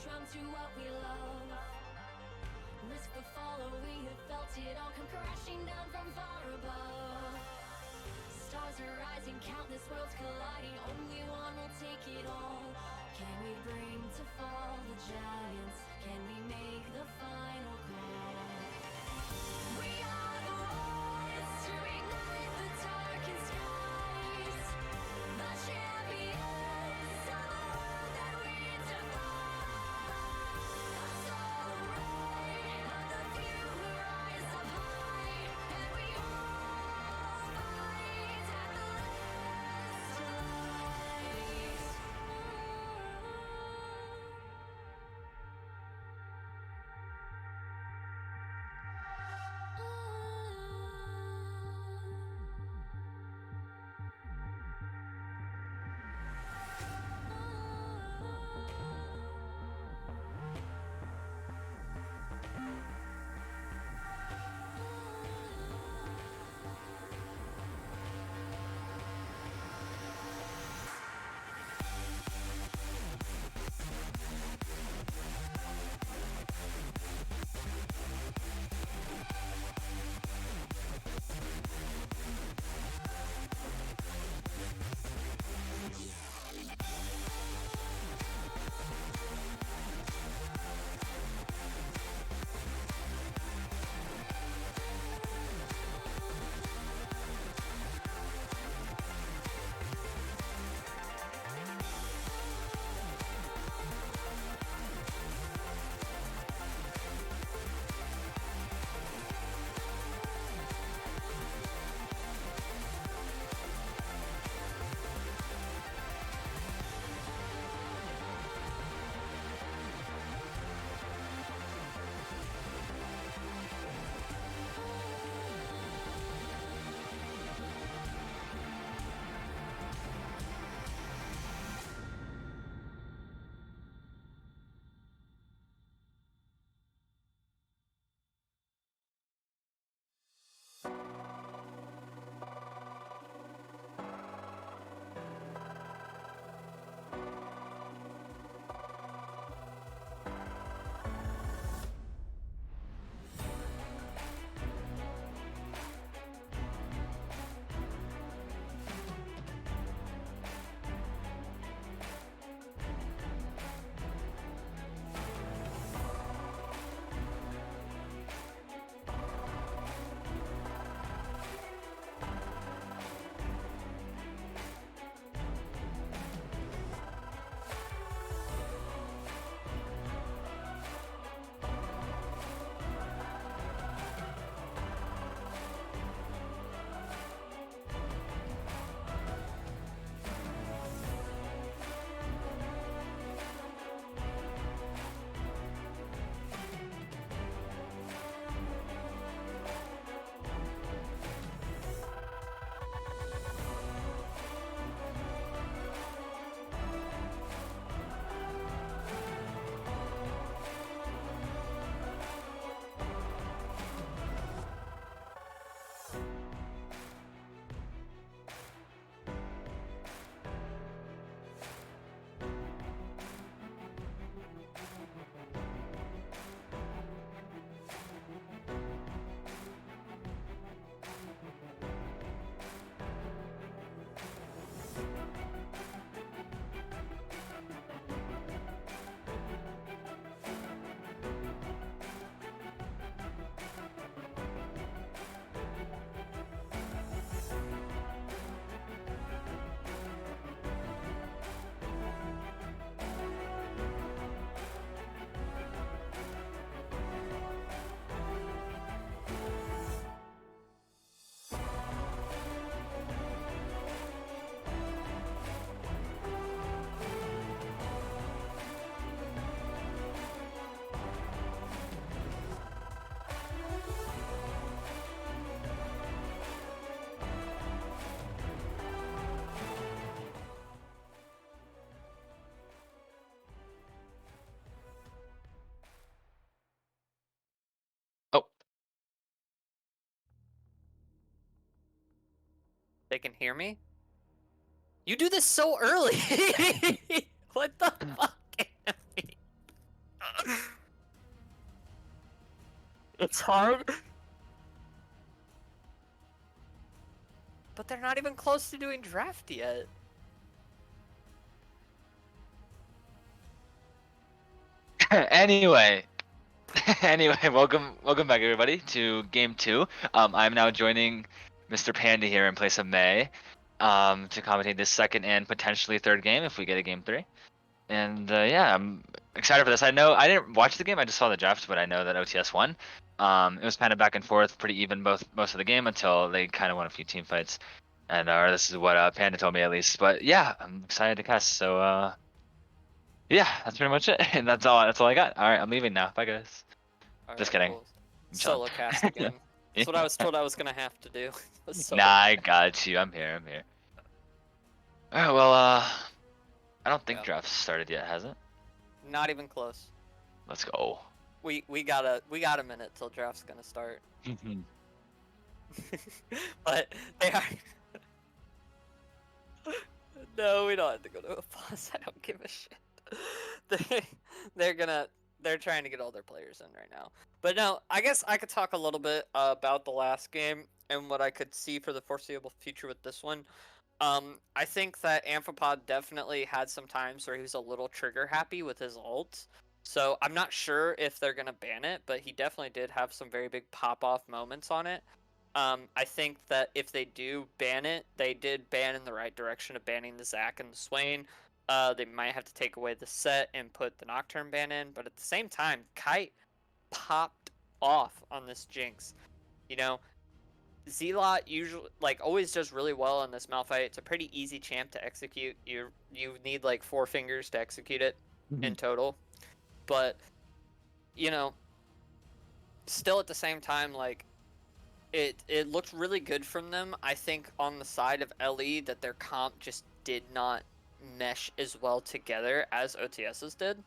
true to what we love. Risk the follow, we have felt it all come crashing down from far above. Stars are rising, countless worlds colliding, only one will take it all. Can we bring to fall the giants? Can we make the final call? We are the ones to ignite the darkened skies, the champions of the world that we defy. A soul ray of the few who rise up high, and we all fight at the last light. Oh, they can hear me? You do this so early! What the fuck, Andy? It's hard. But they're not even close to doing draft yet. Anyway, welcome back everybody to game 2. I'm now joining Mr. Panda here in place of May, to commentate this second and potentially third game if we get a game 3. And yeah, I'm excited for this. I know I didn't watch the game; I just saw the draft, but I know that OTS won. It was kind of back and forth, pretty even most of the game until they kind of won a few team fights. And or this is what Panda told me at least. But yeah, I'm excited to cast. So yeah, that's pretty much it. And that's all I got. All right, I'm leaving now. Bye guys. All Just right, kidding. cool. I'm chilling. Solo cast again. That's what I Yeah. was told I was gonna have to do. A Nah, solo I cast. got you. I'm here. All right. Well, I don't think Yeah. draft started yet, has it? Not even close. Let's go. We got a minute till draft's gonna start. But they are. No, we don't have to go to a pause. I don't give a shit. They they're trying to get all their players in right now. But no, I guess I could talk a little bit about the last game and what I could see for the foreseeable future with this one. I think that Amphipod definitely had some times where he was a little trigger happy with his ults. So I'm not sure if they're gonna ban it, but he definitely did have some very big pop off moments on it. I think that if they do ban it, they did ban in the right direction of banning the Zac and the Swain. They might have to take away the set and put the Nocturne ban in, but at the same time, Kite popped off on this Jinx. You know, Zealot usually always does really well in this Malphite. It's a pretty easy champ to execute. You need like 4 fingers to execute it in total. But you know, still at the same time, it looked really good from them. I think on the side of LE that their comp just did not mesh as well together as OTS's did.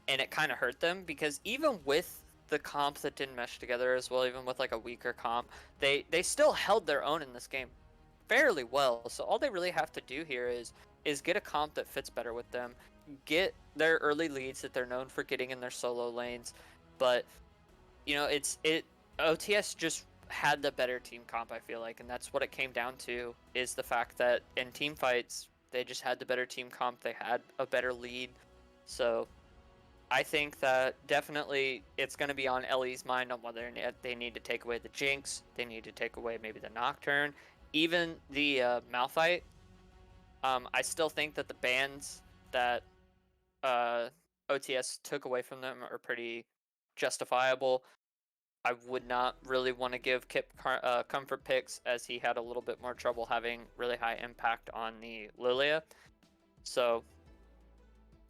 And it kind of hurt them because even with the comp that didn't mesh together as well, even with like a weaker comp, they still held their own in this game fairly well. So all they really have to do here is get a comp that fits better with them, get their early leads that they're known for getting in their solo lanes. But it OTS just had the better team comp, I feel like, and that's what it came down to, is the fact that in team fights they just had the better team comp, they had a better lead. So I think that definitely it's going to be on LE's mind on whether they need to take away the Jinx, they need to take away maybe the Nocturne, even the Malphite. I still think that the bans that OTS took away from them are pretty justifiable. I would not really want to give Kip comfort picks, as he had a little bit more trouble having really high impact on the Lilia. So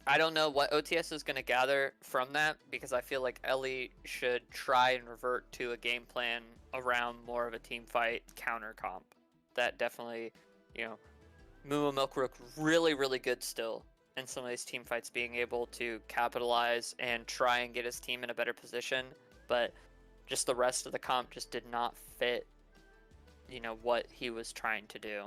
I don't know what OTS is going to gather from that, because I feel like Ellie should try and revert to a game plan around more of a team fight counter comp. That definitely, Moo and Milk look really, really good still in some of these team fights, being able to capitalize and try and get his team in a better position. But just the rest of the comp just did not fit, what he was trying to do.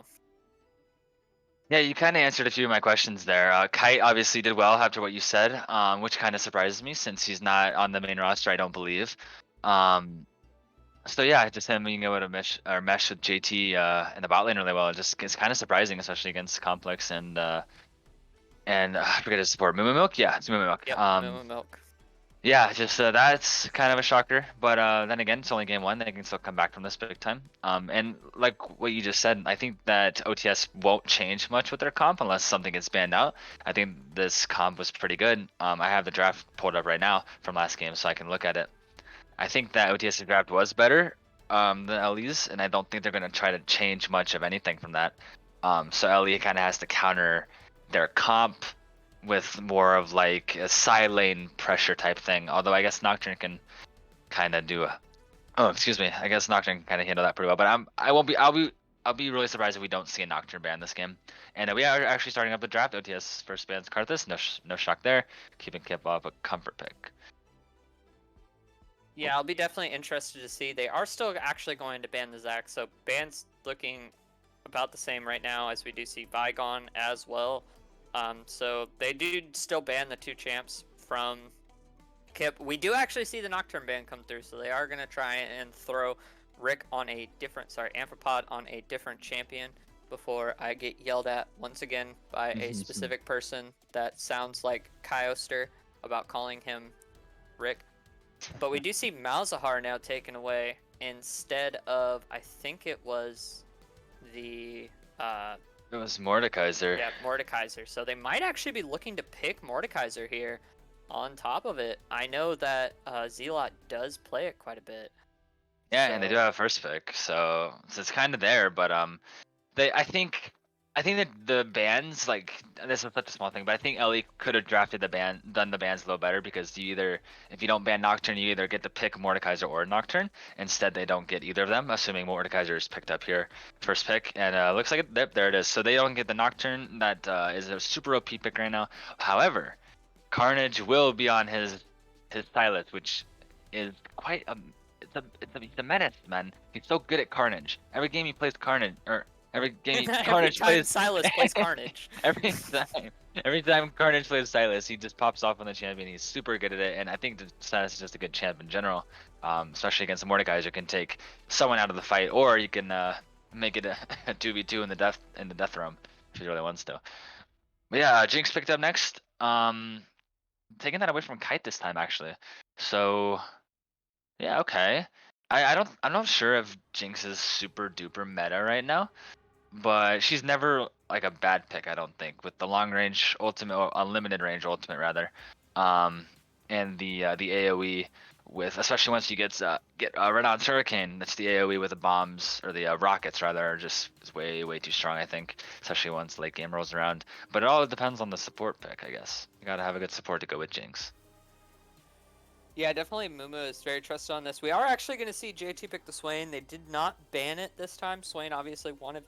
Yeah, you kind of answered a few of my questions there. Kite obviously did well after what you said, which kind of surprises me since he's not on the main roster, I don't believe. So yeah, just him being able to mesh with JT in the bot lane really well. It's kind of surprising, especially against Complex and I forget his support. Moo Milk, yeah, it's Moo Milk. Yep, Moo and Milk. Yeah, just that's kind of a shocker. But then again, it's only game 1. They can still come back from this big time. And like what you just said, I think that OTS won't change much with their comp unless something gets banned out. I think this comp was pretty good. I have the draft pulled up right now from last game, so I can look at it. I think that OTS draft was better than LE's, and I don't think they're gonna try to change much of anything from that. So LE kind of has to counter their comp with more of like a side lane pressure type thing. Although I guess Nocturne can kind of do a. Oh, excuse me. I guess Nocturne can kind of handle that pretty well. But I won't be. I'll be really surprised if we don't see a Nocturne ban this game. And we are actually starting up the draft. OTS first bans Karthus. No shock there. Keeping Kip off a comfort pick. Yeah, I'll be definitely interested to see. They are still actually going to ban the Zac, so ban's looking about the same right now, as we do see Vigon as well. So they do still ban the 2 champs from Kip. We do actually see the Nocturne ban come through, so they are gonna try and throw Rick on a different, Amphipod on a different champion before I get yelled at once again by a specific person that sounds like Kyoster about calling him Rick. But we do see Malzahar now taken away instead of, I think it was the It was Mordekaiser. yeah, Mordekaiser. So they might actually be looking to pick Mordekaiser here on top of it. I know that Zealot does play it quite a bit. Yeah, and they So- do have a first pick, so it's kind of there. But I think that the bans, like, this is such a small thing, but I think Ellie could have done the bans a little better, because if you don't ban Nocturne, you either get to pick Mordekaiser or Nocturne. Instead, they don't get either of them, assuming Mordekaiser is picked up here, first pick, and looks like there it is. So they don't get the Nocturne. That is a super OP pick right now. However, Carnage will be on his Silas, which is quite he's a menace, man. He's so good at Carnage. Every game he plays Carnage, or every game Every Carnage time plays Silas plays Carnage. every time Carnage plays Silas, he just pops off on the champion. He's super good at it, and I think that Silas is just a good champ in general, especially against the Mordekaiser. Can take someone out of the fight, or you can make it a 2v2 in the death realm if he really wants to. But yeah, Jinx picked up next. Taking that away from Kite this time, actually. So yeah, okay. I'm not sure if Jinx is super duper meta right now, but she's never like a bad pick, I don't think, with the long range ultimate, or unlimited range ultimate rather, and the AOE with, especially once you get Renaud's Hurricane. That's the AOE with the bombs, or the rockets rather, are just is way too strong, I think, especially once late game rolls around. But it all depends on the support pick, I guess. You gotta have a good support to go with Jinx. Yeah, definitely Mumu is very trusted on this. We are actually going to see JT pick the Swain. They did not ban it this time. Swain, obviously, one of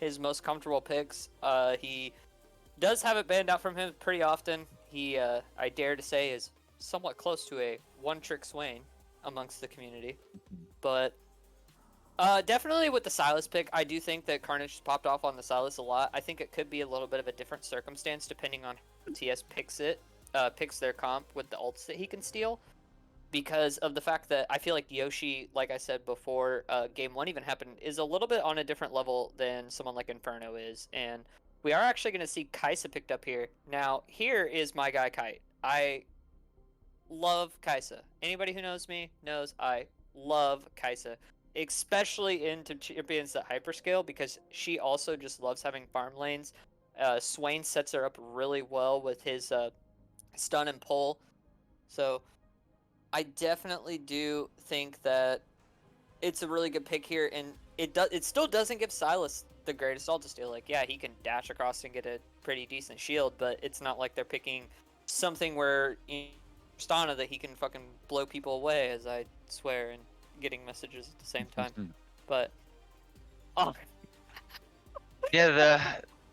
his most comfortable picks. He does have it banned out from him pretty often. He, I dare to say, is somewhat close to a one-trick Swain amongst the community. But definitely with the Silas pick, I do think that Carnage has popped off on the Silas a lot. I think it could be a little bit of a different circumstance depending on how TS picks their comp with the ults that he can steal. Because of the fact that I feel like Yoshi, like I said before, game one even happened, is a little bit on a different level than someone like Inferno is. And we are actually going to see Kaisa picked up here. Now, here is my guy, Kite. I love Kaisa. Anybody who knows me knows I love Kaisa, especially into champions that hyperscale, because she also just loves having farm lanes. Swain sets her up really well with his stun and pull. So I definitely do think that it's a really good pick here, and it still doesn't give Silas the greatest ult to steal. Like, yeah, he can dash across and get a pretty decent shield, but it's not like they're picking something where Stana that he can fucking blow people away, as I swear, and getting messages at the same time. But oh, Yeah,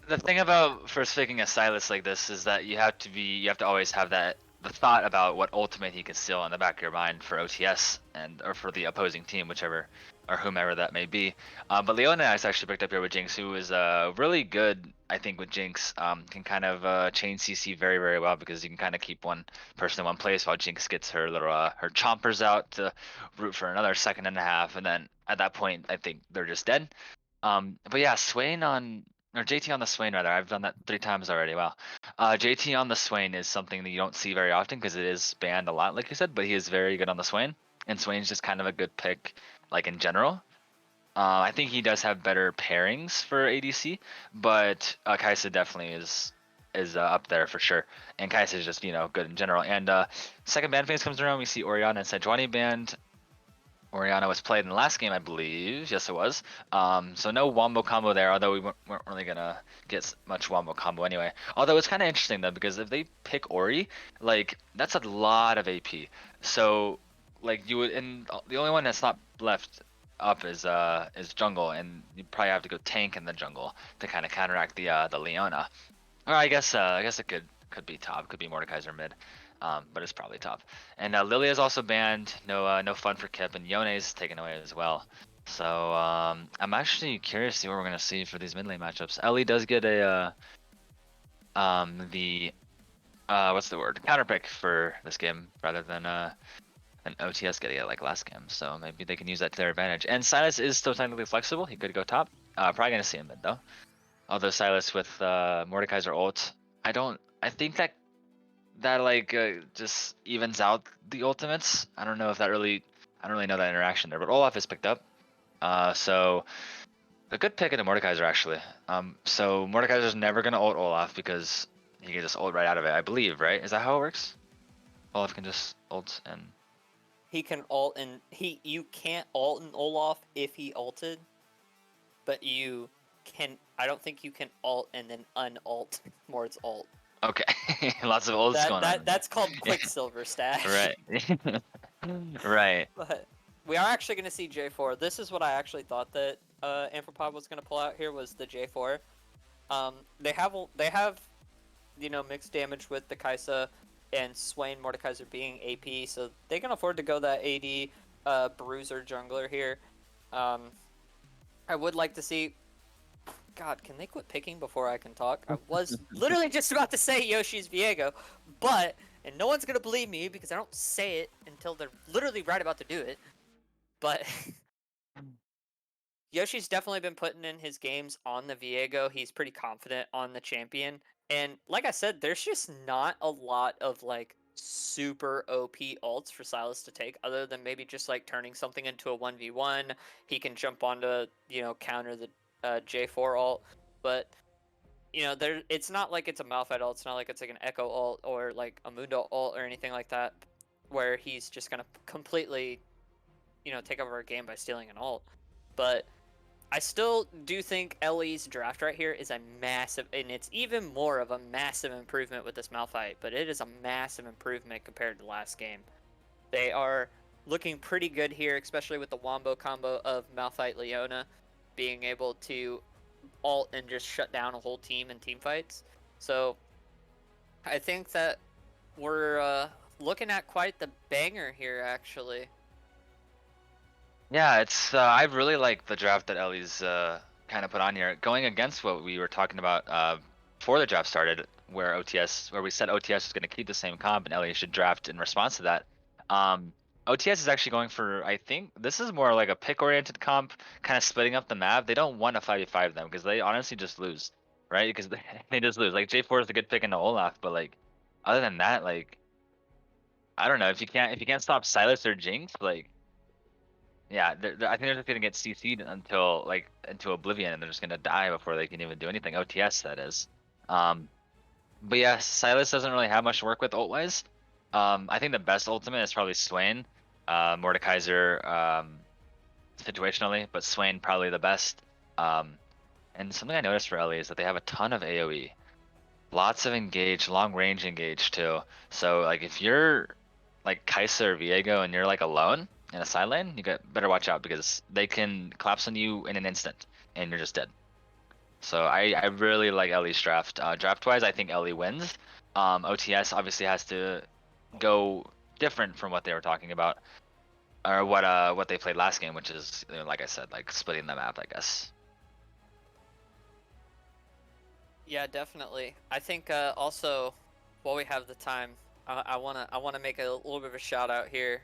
the thing about first picking a Silas like this is that you have to always have the thought about what ultimate he can steal in the back of your mind for OTS or for the opposing team, whichever or whomever that may be. But Leona is actually picked up here with Jinx, who is really good, I think, with Jinx. Can kind of chain CC very well, because you can kind of keep one person in one place while Jinx gets her little her chompers out to root for another second and a half, and then at that point I think they're just dead. But yeah, JT on the Swain rather. I've done that 3 times already. Wow. JT on the Swain is something that you don't see very often because it is banned a lot, like you said. But he is very good on the Swain, and Swain's just kind of a good pick, like in general. I think he does have better pairings for ADC, but Kai'Sa definitely is up there for sure. And Kai'Sa is just good in general. And second ban phase comes around, we see Orianna and Sejuani banned. Orianna was played in the last game, I believe. Yes, it was. So no wombo combo there, although we weren't really gonna get much wombo combo anyway. Although it's kind of interesting though, because if they pick Ori, like, that's a lot of AP. So like you would, and the only one that's not left up is jungle, and you probably have to go tank in the jungle to kind of counteract the Leona. Or I guess it could be top, could be Mordekaiser mid. But it's probably top. And Lilia is also banned. No fun for Kip, and Yone is taken away as well. So I'm actually curious to see what we're gonna see for these mid lane matchups. Ellie does get a the what's the word? Counter pick for this game rather than an OTS getting it like last game. So maybe they can use that to their advantage. And Silas is still technically flexible. He could go top. Probably gonna see him mid though. Although Silas with Mordekaiser ult, I think that like just evens out the ultimates. I don't know if that really. I don't really know that interaction there. But Olaf is picked up. So a good pick into Mordekaiser actually. So Mordekaiser's never gonna ult Olaf because he can just ult right out of it. I believe, right? Is that how it works? Olaf can just ult and. He can ult and you can't ult an Olaf if he ulted, but you can. I don't think you can ult and then un-ult Mord's ult. Okay, lots of ults going on. That's called Quicksilver stash. Right. Right. But we are actually going to see J4. This is what I actually thought that Amphipod was going to pull out here was the J4. They have mixed damage with the Kaisa and Swain Mordekaiser being AP, so they can afford to go that AD bruiser jungler here. I would like to see. God, can they quit picking before I can talk? I was literally just about to say Yoshi's Viego, but and no one's gonna believe me because I don't say it until they're literally right about to do it. But Yoshi's definitely been putting in his games on the Viego. He's pretty confident on the champion. And like I said, there's just not a lot of like super OP ults for Silas to take other than maybe just like turning something into a 1v1. He can jump onto, counter the J4 ult. But, it's not like it's a Malphite ult. It's not like it's like an Echo ult or like a Mundo ult or anything like that where he's just going to completely, take over a game by stealing an ult. But I still do think Ellie's draft right here is a massive, and it's even more of a massive improvement with this Malphite, but it is a massive improvement compared to last game. They are looking pretty good here, especially with the Wombo combo of Malphite Leona being able to ult and just shut down a whole team in team fights. So I think that we're looking at quite the banger here, actually. Yeah, it's I really like the draft that Ellie's kind of put on here, going against what we were talking about before the draft started, where we said OTS was going to keep the same comp and Ellie should draft in response to that. OTS is actually going for, I think this is more like a pick-oriented comp, kind of splitting up the map. They don't want to 5v5 them because they honestly just lose, right? Because they just lose. Like J4 is a good pick into Olaf, but like other than that, like I don't know if you can't stop Silas or Jinx, like. Yeah, I think they're just gonna get CC'd until like into oblivion, and they're just gonna die before they can even do anything. OTS, that is. Um, but yeah, Silas doesn't really have much to work with ult-wise. I think the best ultimate is probably Swain, Mordekaiser, situationally, but Swain probably the best. And something I noticed for Ellie is that they have a ton of AOE, lots of engage, long range engage too. So like if you're like Kaisa or Viego and you're like alone in a side lane, you got better watch out because they can collapse on you in an instant and you're just dead. So I really like Ellie's draft. Draft wise, I think Ellie wins. OTS obviously has to go different from what they were talking about or what they played last game, which is like I said, like splitting the map, I guess. Yeah, definitely. I think also while we have the time, I wanna make a little bit of a shout out here.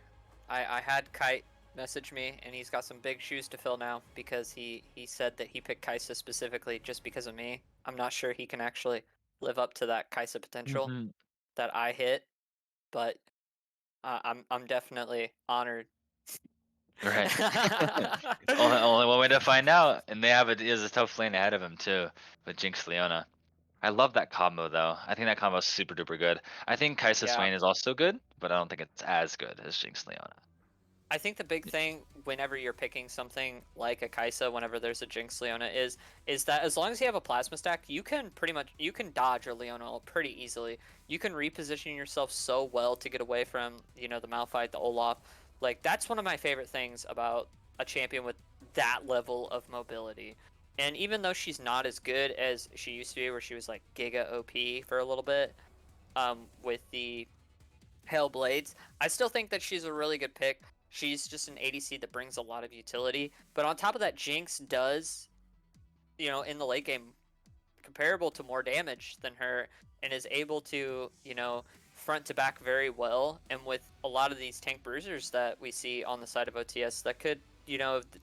I had Kite message me, and he's got some big shoes to fill now because he said that he picked Kaisa specifically just because of me. I'm not sure he can actually live up to that Kaisa potential Mhm. that I hit, but I'm definitely honored. Right. Only one way to find out, and they have is a tough lane ahead of him too, with Jinx Leona. I love that combo though. I think that combo is super duper good. I think Kaisa Yeah. Swain is also good, but I don't think it's as good as Jinx Leona. I think the big thing whenever you're picking something like a Kaisa, whenever there's a Jinx Leona, is that as long as you have a plasma stack, you can dodge a Leona ult pretty easily. You can reposition yourself so well to get away from the Malphite, the Olaf. Like that's one of my favorite things about a champion with that level of mobility. And even though she's not as good as she used to be, where she was like Giga OP for a little bit, with the Hail Blades, I still think that she's a really good pick. She's just an ADC that brings a lot of utility. But on top of that, Jinx does, in the late game, comparable to more damage than her, and is able to, front to back very well. And with a lot of these tank bruisers that we see on the side of OTS, that could,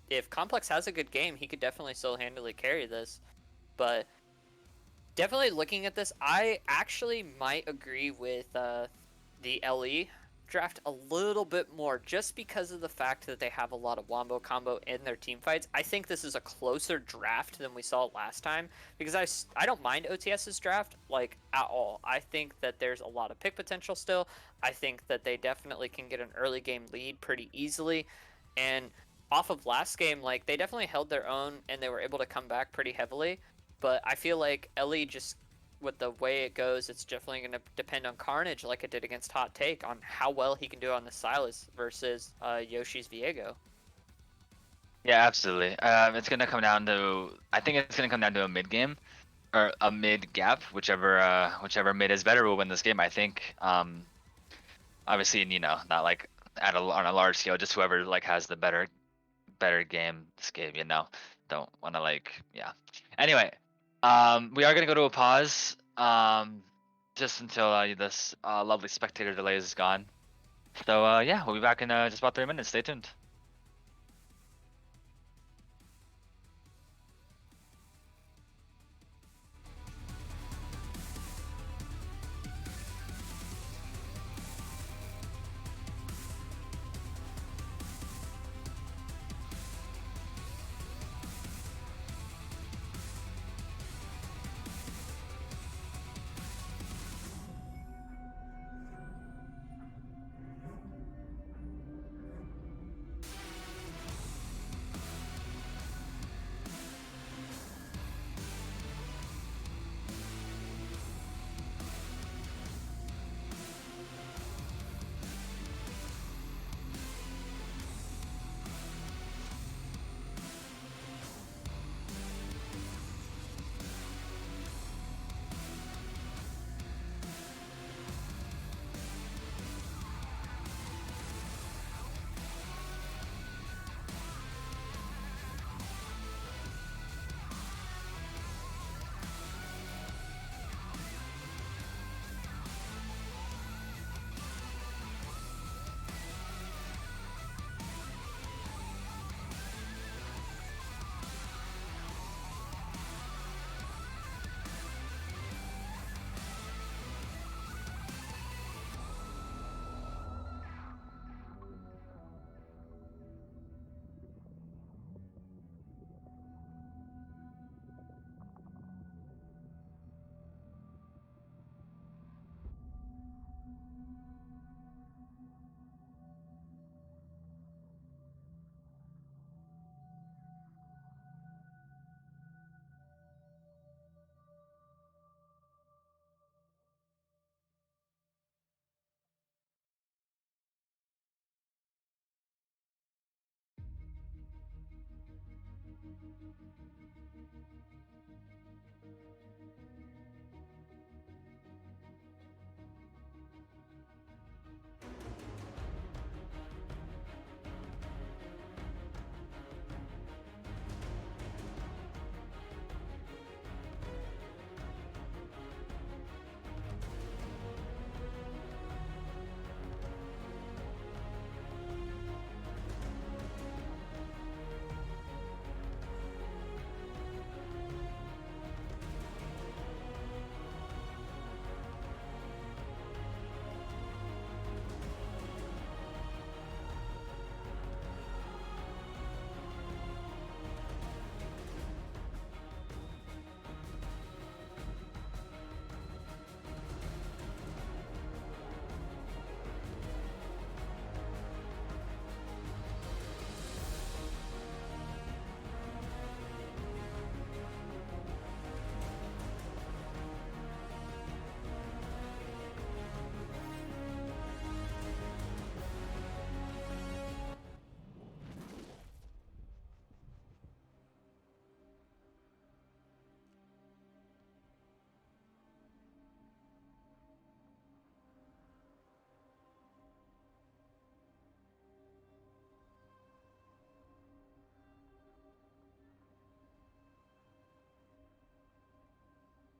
if Complex has a good game, he could definitely still handily carry this. But definitely looking at this, I actually might agree with the LE draft a little bit more, just because of the fact that they have a lot of wombo combo in their team fights. I think this is a closer draft than we saw last time, because I don't mind OTS's draft like at all. I think that there's a lot of pick potential still. I think that they definitely can get an early game lead pretty easily, and off of last game, like, they definitely held their own and they were able to come back pretty heavily. But I feel like LE, just with the way it goes, it's definitely going to depend on Carnage, like it did against Hot Take, on how well he can do on the Silas versus Yoshi's Viego. Yeah, absolutely. It's gonna come down to, I think it's gonna come down to a mid game or a mid gap, whichever mid is better will win this game. I think. Obviously, not like on a large scale, just whoever like has the better game this game. Don't want to yeah. Anyway, we are gonna go to a pause. Just until this lovely spectator delay is gone. So yeah, we'll be back in just about 3 minutes. Stay tuned.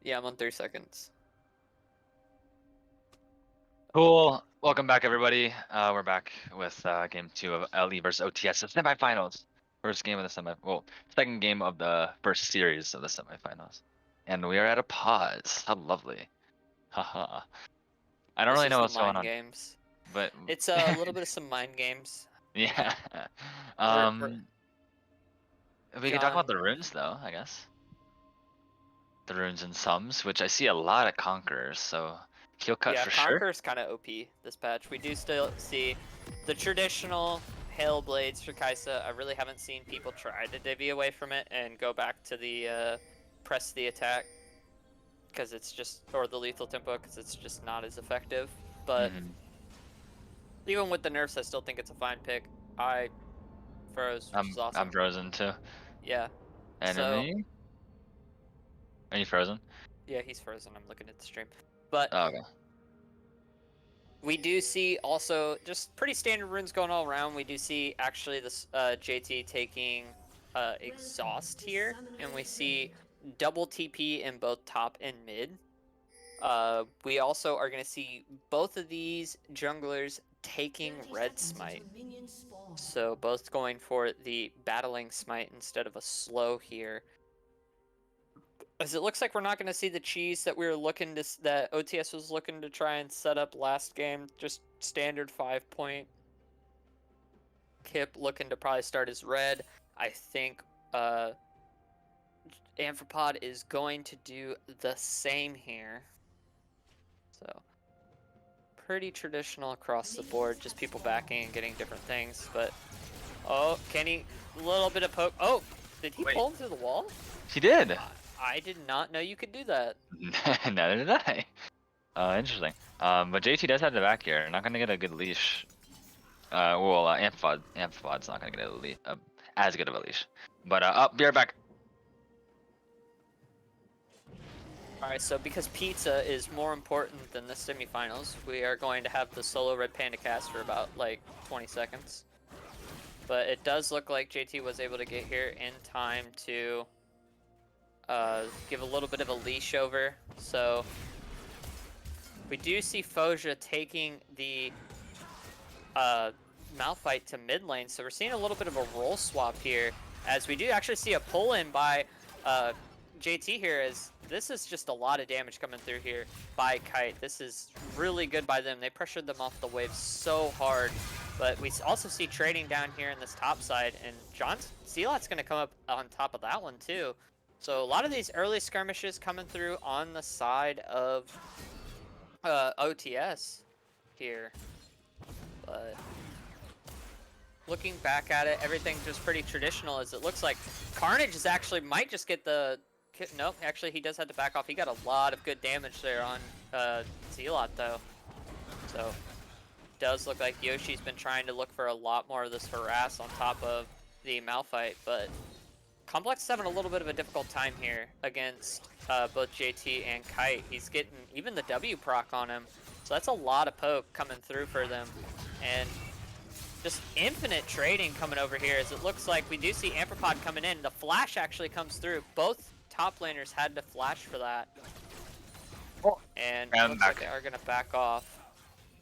Yeah, I'm on 3 seconds. Cool. Welcome back, everybody. We're back with game 2 of LE versus OTS, the semifinals. First game of the second game of the first series of the semifinals. And we are at a pause. How lovely. Haha. I don't This really is know the what's going mind on, games. but It's a little bit of some mind games. yeah. We're We can talk about John. the runes though, I guess. The runes and sums, which I see a lot of conquerors, so he'll cut Yeah, for sure. Conqueror's kind of OP this patch. We do still see the traditional Hail Blades for Kaisa. I really haven't seen people try to divvy away from it and go back to the press the attack because it's just, or the lethal tempo because it's just not as effective. But Mhm. even with the nerfs, I still think it's a fine pick. I froze, which is I'm awesome. frozen too. Yeah. So Enemy? Are you frozen? yeah, he's frozen. I'm looking at the stream, but Oh, okay. we do see also just pretty standard runes going all around. We do see actually this JT taking exhaust here, and we see double TP in both top and mid. We also are going to see both of these junglers taking red smite. So both going for the battling smite instead of a slow here. As it looks like we're not going to see the cheese that we were looking to, that OTS was looking to try and set up last game. Just standard 5-point. Kip looking to probably start as red. I think Amphipod is going to do the same here. So pretty traditional across the board. Just people backing and getting different things. But oh, Kenny, a little bit of poke. Oh, did he pull him through the wall? He did. I did not know you could do that. Neither did I. Interesting. But JT does have the back here. Not gonna get a good leash. Amphipod's not gonna get as good of a leash. But be right back. Alright, so because pizza is more important than the semifinals, we are going to have the solo Red Panda cast for about like 20 seconds. But it does look like JT was able to get here in time to give a little bit of a leash over. So we do see Foja taking the Malphite to mid lane. So we're seeing a little bit of a role swap here, as we do actually see a pull in by JT here, as this is just a lot of damage coming through here by Kite. This is really good by them. They pressured them off the wave so hard. But we also see trading down here in this top side, and John's Zealot's going to come up on top of that one too. So a lot of these early skirmishes coming through on the side of OTS here. But looking back at it, everything's just pretty traditional, as it looks like Carnage is actually might just get the... Nope, actually he does have to back off. He got a lot of good damage there on Zealot though. So does look like Yoshi's been trying to look for a lot more of this harass on top of the Malphite, but Complex is having a little bit of a difficult time here against both JT and Kite. He's getting even the W proc on him, so that's a lot of poke coming through for them. And just infinite trading coming over here, as it looks like we do see Amphipod coming in. The flash actually comes through. Both top laners had to flash for that. And it looks like they are going to back off.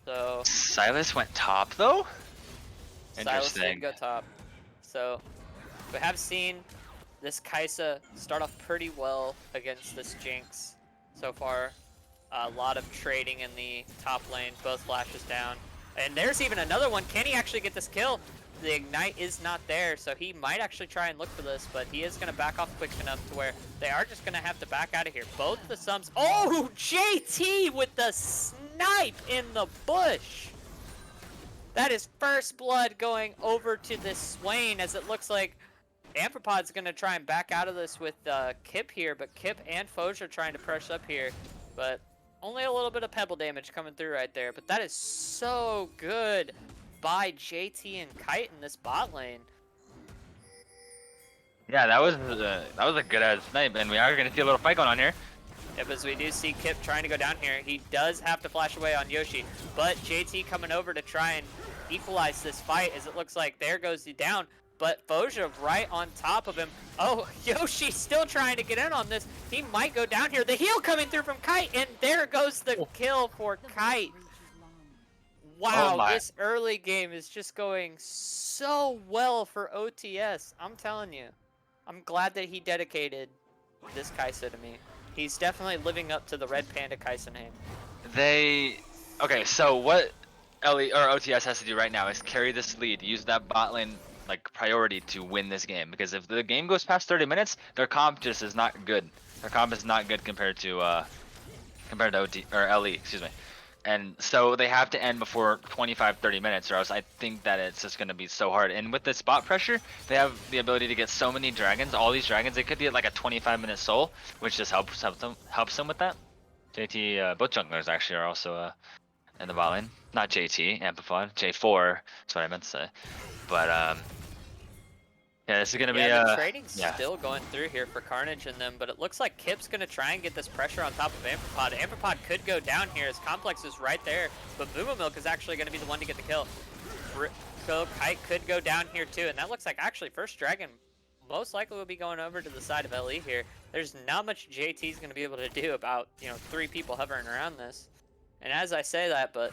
So Silas went top though? Silas Interesting. did go top. So we have seen this Kaisa start off pretty well against this Jinx so far. A lot of trading in the top lane, both flashes down. And there's even another one. Can he actually get this kill? The Ignite is not there, so he might actually try and look for this, but he is going to back off quick enough to where they are just going to have to back out of here. Both the sums. Oh, JT with the snipe in the bush. That is first blood going over to this Swain, as it looks like Amphipod's going to try and back out of this with Kip here, but Kip and Foge are trying to push up here. But only a little bit of pebble damage coming through right there. But that is so good by JT and Kite in this bot lane. Yeah, that was a good ass snipe, and we are gonna see a little fight going on here. Yep, as we do see Kip trying to go down here. He does have to flash away on Yoshi, but JT coming over to try and equalize this fight, as it looks like there goes he down. but Foja right on top of him. Oh, Yoshi still trying to get in on this. He might go down here. The heal coming through from Kite, and there goes the kill for Kite. Wow, my. this early game is just going so well for OTS. I'm telling you. I'm glad that he dedicated this Kaisa to me. He's definitely living up to the Red Panda Kaisa name. Okay, so what LE or OTS has to do right now is carry this lead, use that bot lane like priority to win this game. Because if the game goes past 30 minutes, their comp just is not good. Their comp is not good compared to OT or LE, excuse me. And so they have to end before 25-30 minutes, or else I think that it's just going to be so hard. And with this bot pressure, they have the ability to get so many dragons. All these dragons, they could get like a 25-minute soul, which just helps them with that. JT, both junglers actually are also in the bot lane. Not JT, Amplified, J4. That's what I meant to say. But yeah, this is gonna be the trading's yeah. still going through here for Carnage and them, but it looks like Kip's gonna try and get this pressure on top of Amperpod. Amperpod could go down here as Complex is right there, but Moomoo Milk is actually gonna be the one to get the kill. Kite could go down here too, and that looks like actually first dragon most likely will be going over to the side of LE here. There's not much JT's gonna be able to do about 3 people hovering around this. And as I say that, but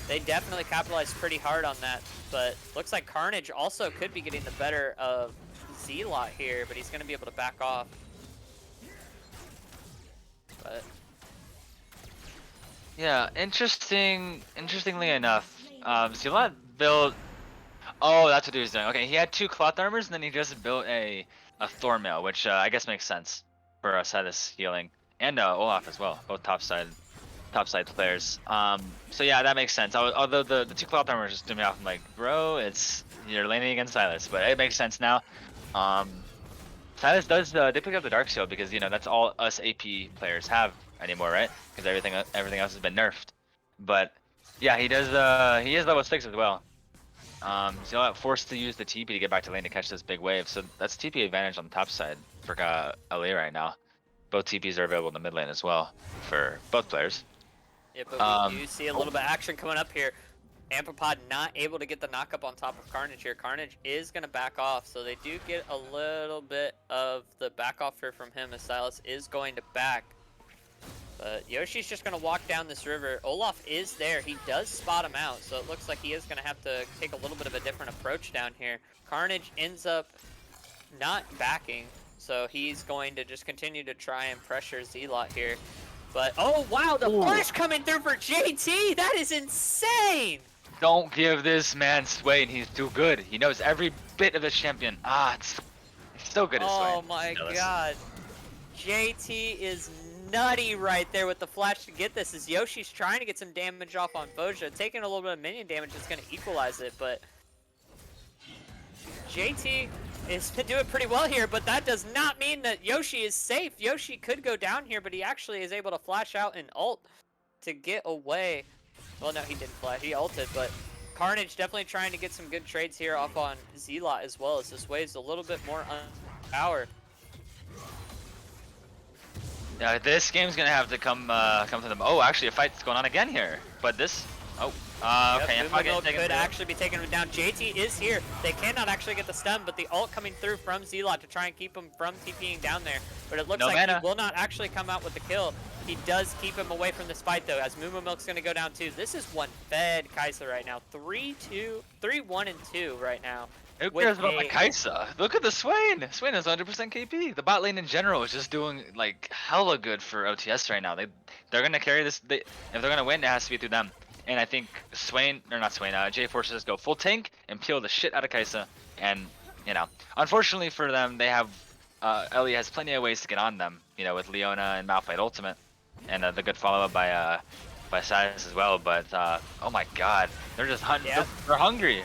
they definitely capitalized pretty hard on that, but looks like Carnage also could be getting the better of Z-Lot here, but he's going to be able to back off. But Yeah, interestingly enough, Z-Lot built. Oh, that's what he was doing. Okay, he had 2 cloth armors, and then he just built a Thornmail, which I guess makes sense for Silas healing, and Olaf as well, both topside players. So yeah, that makes sense. Although the 2 cloth armors just threw me off. I'm like, bro, you're laning against Silas, but it makes sense now. Silas does they pick up the Dark Shield because that's all us AP players have anymore, right? Because everything else has been nerfed. But yeah, he does. He is level 6 as well. So forced to use the TP to get back to lane to catch this big wave. So that's TP advantage on the top side for LA right now. Both TPs are available in the mid lane as well for both players. yeah, but we do see a little bit of action coming up here. Amperpod not able to get the knock up on top of Carnage here. Carnage is going to back off, so they do get a little bit of the back off here from him as Silas is going to back. But Yoshi's just going to walk down this river. Olaf is there. He does spot him out, so it looks like he is going to have to take a little bit of a different approach down here. Carnage ends up not backing, so he's going to just continue to try and pressure Z-Lot here. But, oh wow, the flash coming through for JT! That is insane! Don't give this man Swain. He's too good. He knows every bit of this champion. It's so good at Swain. Oh my god. JT is nutty right there with the flash to get this as Yoshi's trying to get some damage off on Foja. Taking a little bit of minion damage is going to equalize it, but JT is doing pretty well here, but that does not mean that Yoshi is safe. Yoshi could go down here, but he actually is able to flash out and ult to get away. Well, no, he didn't flash. He ulted, but Carnage definitely trying to get some good trades here off on Z-Lot as well, as this wave's a little bit more power. Yeah, this game's gonna have to come to them. Oh, actually, a fight's going on again here. But this. Oh. Okay. Yep, could actually be taking him down. JT is here. They cannot actually get the stun, but the ult coming through from Z-Lot to try and keep him from TPing down there. But it looks like he will not actually come out with the kill. He does keep him away from this fight though, as Moomoo Milk's gonna go down too. This is one fed Kaisa right now. 3-2, 3-1 and 2 right now. Who cares about the Kaisa? Look at the Swain. Swain is 100% KP. The bot lane in general is just doing like hella good for OTS right now. They're gonna carry this. If they're gonna win, it has to be through them. And I think J4 should just go full tank and peel the shit out of Kaisa. And unfortunately for them, they have Ellie has plenty of ways to get on them. With Leona and Malphite Ultimate, and the good follow up by Silas as well. But oh my God, they're just they're hungry.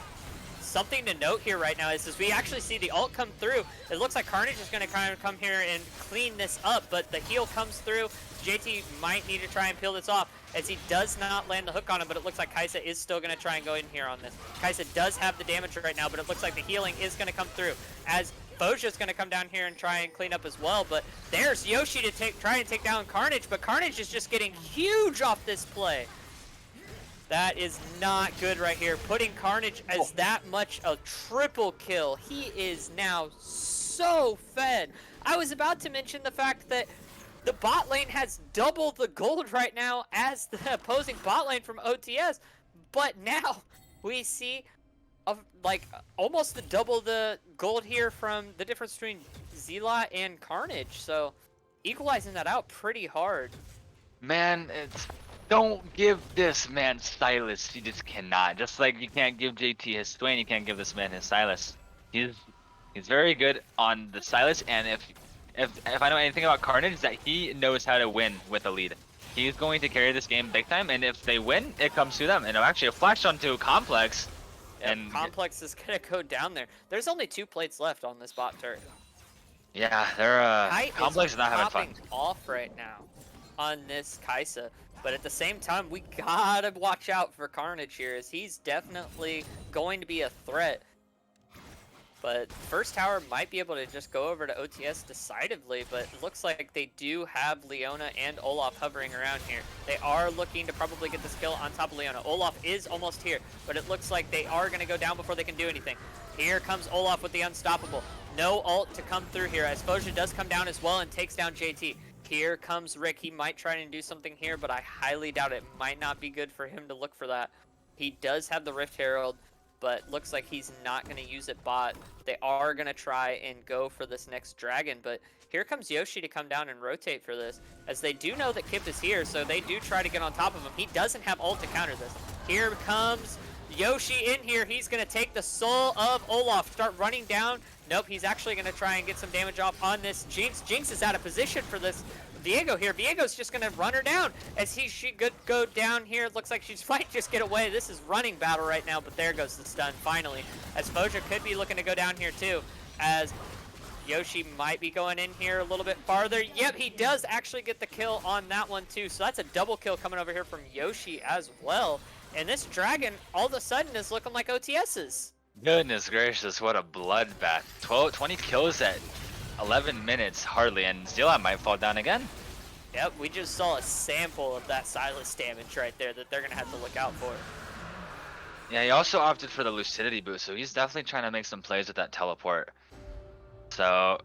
Something to note here right now is we actually see the ult come through. It looks like Carnage is going to kind of come here and clean this up, but the heal comes through. JT might need to try and peel this off as he does not land the hook on him, but it looks like Kaisa is still going to try and go in here on this. Kaisa does have the damage right now, but it looks like the healing is going to come through as Foja's going to come down here and try and clean up as well, but there's Yoshi to try and take down Carnage, but Carnage is just getting huge off this play. That is not good right here. Putting Carnage as that much a triple kill. He is now so fed. I was about to mention the fact that the bot lane has double the gold right now as the opposing bot lane from OTS, but now we see like almost the double the gold here from the difference between Zila and Carnage. So equalizing that out pretty hard. Man, don't give this man Silas. You just cannot. Just like you can't give JT his Swain, you can't give this man his Silas. He's very good on the Silas, and if I know anything about Carnage, is that he knows how to win with a lead. He's going to carry this game big time, and if they win, it comes to them. And actually, a flash onto Complex. Yep, And Complex is gonna go down there. There's only 2 plates left on this bot turret. yeah, they're Kite Complex is not having fun. popping off right now on this Kaisa, but at the same time, we gotta watch out for Carnage here, as he's definitely going to be a threat. But first tower might be able to just go over to OTS decisively, but it looks like they do have Leona and Olaf hovering around here. They are looking to probably get this kill on top of Leona. Olaf is almost here, but it looks like they are going to go down before they can do anything. Here comes Olaf with the unstoppable. No ult to come through here, as Foja does come down as well and takes down JT. Here comes Rick. He might try and do something here, but I highly doubt it. Might not be good for him to look for that. He does have the Rift Herald, but looks like he's not going to use it bot. They are going to try and go for this next dragon, but here comes Yoshi to come down and rotate for this, as they do know that Kip is here, so they do try to get on top of him. He doesn't have ult to counter this. Here comes Yoshi in here. He's going to take the soul of Olaf, start running down. Nope, he's actually going to try and get some damage off on this Jinx. Jinx is out of position for this Viego here. Viego's just going to run her down as she could go down here. It looks like she might just get away. This is running battle right now, but there goes the stun finally. As Foja could be looking to go down here too, as Yoshi might be going in here a little bit farther. Yep, he does actually get the kill on that one too. So that's a double kill coming over here from Yoshi as well. And this dragon all of a sudden is looking like OTS's. Goodness gracious, what a bloodbath. 20 kills at 11 minutes, hardly, and Zila might fall down again. Yep, we just saw a sample of that Silas damage right there that they're going to have to look out for. Yeah, he also opted for the Lucidity boost, so he's definitely trying to make some plays with that teleport. So,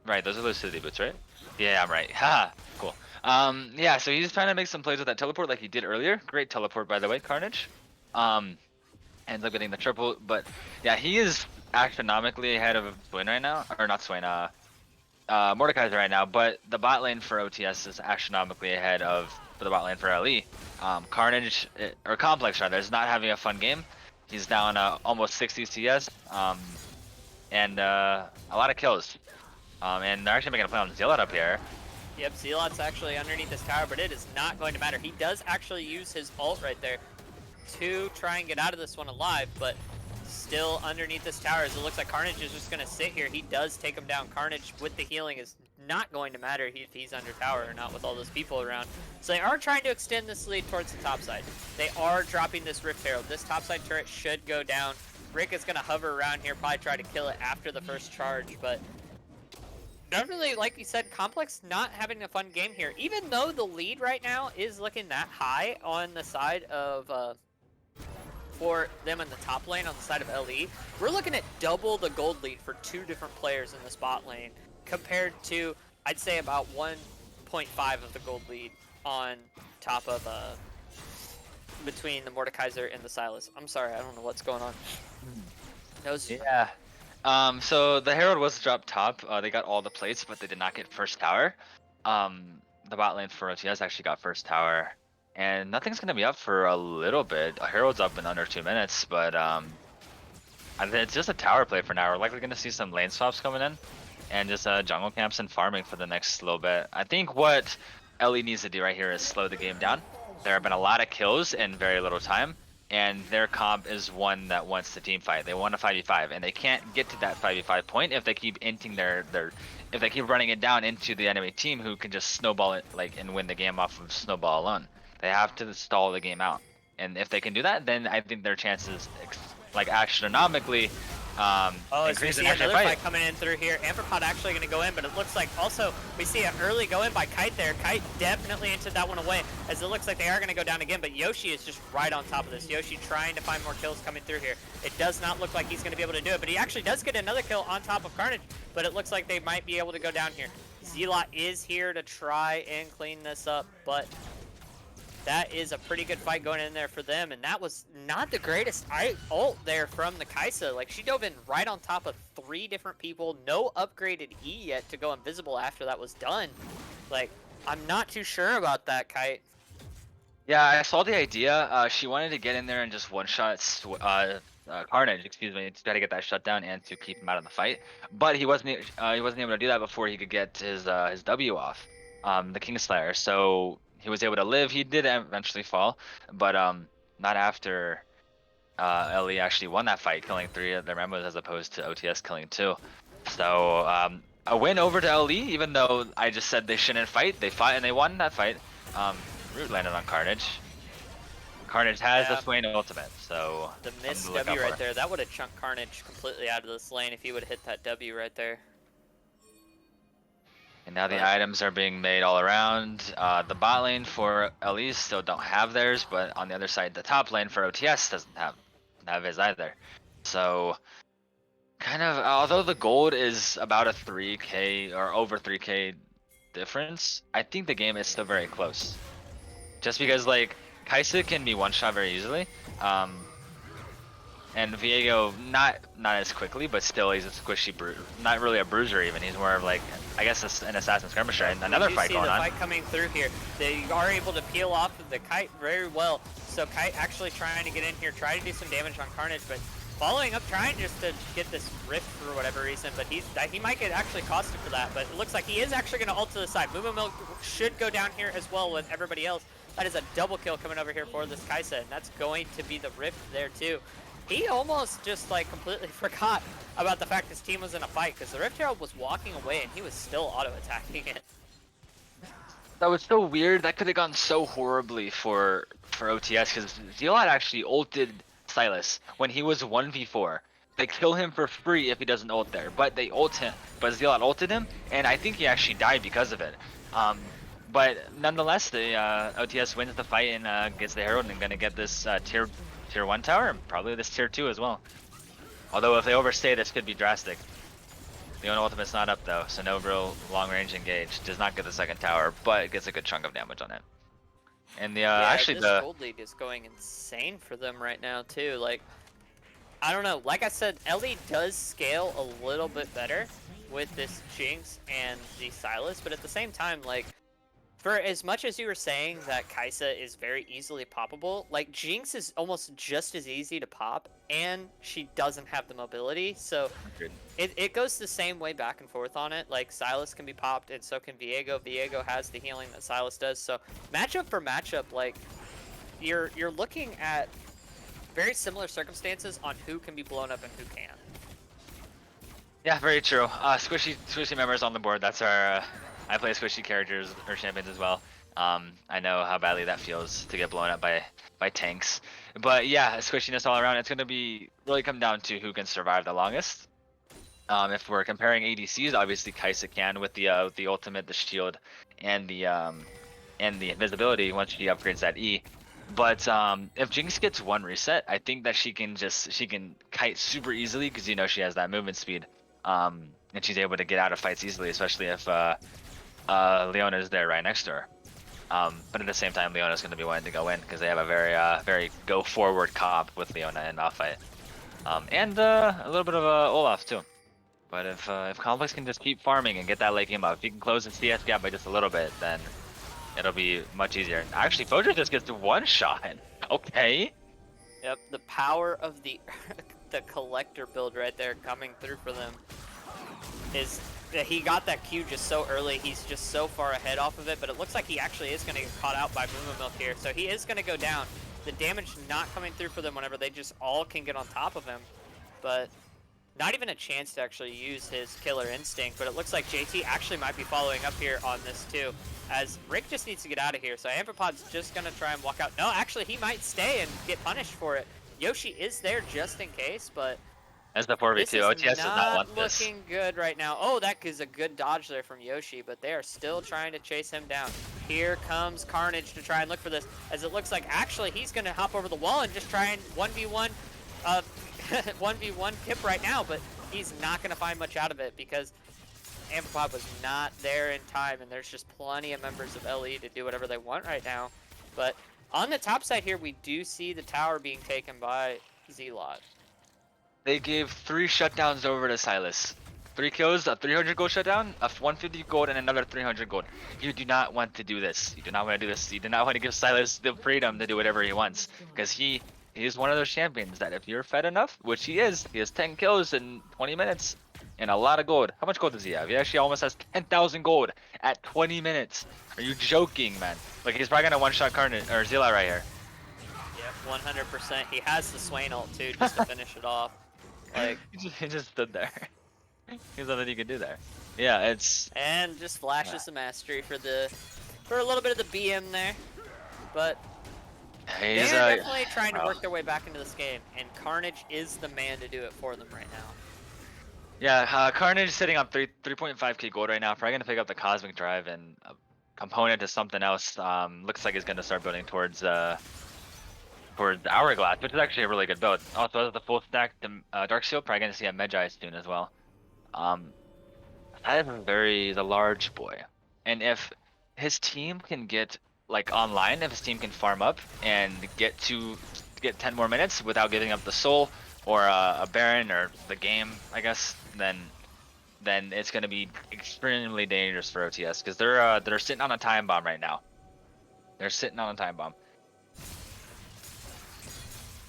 right, those are Lucidity boots, right? Yeah, I'm right. Ha, cool. Yeah, so he's trying to make some plays with that teleport like he did earlier. Great teleport, by the way, Carnage. Ends up getting the triple, but yeah, he is astronomically ahead of Swain right now, or not Swain, Mordekaiser right now, but the bot lane for OTS is astronomically ahead of the bot lane for LE. Carnage, or Complex rather, is not having a fun game. He's down almost 60 CS, and a lot of kills. And they're actually making a play on Zealot up here. Yep, Zealot's actually underneath this tower, but it is not going to matter. He does actually use his ult right there to try and get out of this one alive, but still underneath this tower, as it looks like Carnage is just going to sit here. He does take him down. Carnage with the healing is not going to matter if he's under tower or not with all those people around. So they are trying to extend this lead towards the top side. They are dropping this Rift Herald. This top side turret should go down. Rick is going to hover around here, probably try to kill it after the first charge, but definitely, like you said, Complex not having a fun game here. Even though the lead right now is looking that high on the side of for them in the top lane on the side of LE, we're looking at double the gold lead for 2 different players in the spot lane compared to, I'd say, about 1.5 of the gold lead on top of between the Mordekaiser and the Silas. I'm sorry, I don't know what's going on. Yeah. So the Herald was dropped top. They got all the plates, but they did not get first tower. The bot lane for OTS actually got first tower. And nothing's going to be up for a little bit. Herald's up in under 2 minutes, but it's just a tower play for now. We're likely going to see some lane swaps coming in, and just jungle camps and farming for the next little bit. I think what LE needs to do right here is slow the game down. There have been a lot of kills in very little time, and their comp is one that wants to team fight. They want a 5v5, and they can't get to that 5v5 point if they keep inting if they keep running it down into the enemy team, who can just snowball it and win the game off of snowball alone. They have to stall the game out, and if they can do that, then I think their chances astronomically Oh, and as we creates an see extra another fight. fight coming in through here. Amperpod actually going to go in, but it looks like also we see an early go in by Kite there. Kite definitely entered that one away, as it looks like they are going to go down again, but Yoshi is just right on top of this. Yoshi trying to find more kills coming through here. It does not look like he's going to be able to do it, but he actually does get another kill on top of Carnage, but it looks like they might be able to go down here. Zealot is here to try and clean this up, but that is a pretty good fight going in there for them, and that was not the greatest ult there from the Kaisa. Like, she dove in right on top of 3 different people, no upgraded E yet to go invisible after that was done. Like, I'm not too sure about that, Kite. Yeah, I saw the idea. She wanted to get in there and just one-shot Carnage, excuse me, to try to get that shutdown and to keep him out of the fight. But he wasn't able to do that before he could get his W off, the Kingslayer. So he was able to live. He did eventually fall, but not after Ellie actually won that fight, killing 3 of their members as opposed to OTS killing 2. So a win over to LE, even though I just said they shouldn't fight. They fought and they won that fight. Root landed on Carnage. Carnage has the Swain ultimate, so the missed W right there, that would have chunked Carnage completely out of this lane if he would have hit that W right there. And now the items are being made all around. The bot lane for LE still don't have theirs, but on the other side, the top lane for OTS doesn't have his either. So kind of, although the gold is about a 3k or over 3k difference, I think the game is still very close. Just because like Kaisa can be one-shot very easily, and Viego not as quickly, but still he's a squishy not really a bruiser even. He's more of like, I guess, an assassin skirmisher. And another fight going on. Fight coming through here. They are able to peel off of the Kite very well. So Kite actually trying to get in here, try to do some damage on Carnage, but following up, trying just to get this rift for whatever reason. But he might get actually costed for that. But it looks like he is actually going to ult to the side. Mumu Milk should go down here as well with everybody else. That is a double kill coming over here for this Kaisa, and that's going to be the rift there too. He almost just like completely forgot about the fact his team was in a fight, because the Rift Herald was walking away and he was still auto-attacking it. That was so weird. That could have gone so horribly for OTS, because Zealot actually ulted Silas when he was 1v4. They kill him for free if he doesn't ult there, but they ult him. But Zealot ulted him, and I think he actually died because of it. But nonetheless, the OTS wins the fight and gets the Herald and gonna get this tier 1 tower, and probably this tier 2 as well. Although if they overstay, this could be drastic. Leona ultimate's not up though, so no real long range engage. Does not get the second tower, but it gets a good chunk of damage on it. And the actually this the gold lead is going insane for them right now too. Like, I don't know. Like I said, Ellie does scale a little bit better with this Jinx and the Silas, but at the same time, like, for as much as you were saying that Kaisa is very easily poppable, like, Jinx is almost just as easy to pop, and she doesn't have the mobility, so it goes the same way back and forth on it. Like, Silas can be popped, and so can Viego. Viego has the healing that Silas does, so matchup for matchup, like, you're looking at very similar circumstances on who can be blown up and who can't. Yeah, very true. Squishy members on the board. That's our. I play squishy characters or champions as well. I know how badly that feels to get blown up by tanks. But yeah, squishiness all around. It's going to be really come down to who can survive the longest. If we're comparing ADCs, obviously Kaisa can with the ultimate, the shield, and the invisibility once she upgrades that E. But if Jinx gets one reset, I think that she can kite super easily because you know she has that movement speed. And she's able to get out of fights easily, especially if Leona is there right next to her. But at the same time, Leona's going to be wanting to go in because they have a very go forward comp with Leona in off fight, and a little bit of Olaf too. But if Complex can just keep farming and get that late game up, if he can close the CS gap by just a little bit, then it'll be much easier. Actually, Fojo just gets one shot. Okay. Yep, the power of the collector build right there coming through for them is that he got that Q just so early. He's just so far ahead off of it, but it looks like he actually is going to get caught out by Mumu Milk here. So he is going to go down. The damage not coming through for them whenever they just all can get on top of him. But not even a chance to actually use his killer instinct. But it looks like JT actually might be following up here on this too, as Rick just needs to get out of here. So Amperpod's just going to try and walk out. No, actually he might stay and get punished for it. Yoshi is there just in case, but As the This 4v2, is OTS does not not want this. looking good right now. Oh, that is a good dodge there from Yoshi, but they are still trying to chase him down. Here comes Carnage to try and look for this, as it looks like actually he's going to hop over the wall and just try and 1v1 1v1 Kip right now, but he's not going to find much out of it because Amphipod was not there in time, and there's just plenty of members of LE to do whatever they want right now. But on the top side here, we do see the tower being taken by Zealot. They gave 3 shutdowns over to Silas. 3 kills, a 300 gold shutdown, a 150 gold, and another 300 gold. You do not want to do this. You do not want to do this. You do not want to give Silas the freedom to do whatever he wants. Because he is one of those champions that if you're fed enough, which he has 10 kills in 20 minutes and a lot of gold. How much gold does he have? He actually almost has 10,000 gold at 20 minutes. Are you joking, man? Like, he's probably going to one-shot Carnage, or Zilla right here. Yep, 100%. He has the Swain ult too, just to finish it off. Like, he just stood there. There's nothing you can do there. Yeah, it's... and just flashes the mastery for a little bit of the BM there. But He's they're definitely trying to work their way back into this game, and Carnage is the man to do it for them right now. Yeah, Carnage is sitting on 3.5k gold right now. Probably gonna pick up the Cosmic Drive and a component to something else. Looks like he's gonna start building towards the Hourglass, which is actually a really good build. Also has the full stack Dark Shield. Probably gonna see a Magi soon as well. That is the large boy, and if his team can get like online, if his team can farm up and get 10 more minutes without giving up the soul or a Baron or the game, I guess, then it's gonna be extremely dangerous for OTS because they're sitting on a time bomb right now. They're sitting on a time bomb.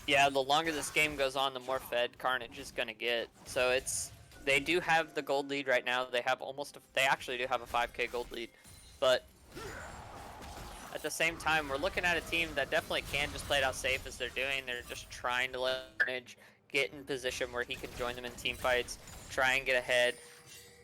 Yeah, the longer this game goes on, the more fed Carnage is gonna get. So they do have the gold lead right now. They have they actually do have a 5k gold lead, but at the same time, we're looking at a team that definitely can just play it out safe as they're doing. They're just trying to let Carnage get in position where he can join them in team fights, try and get ahead.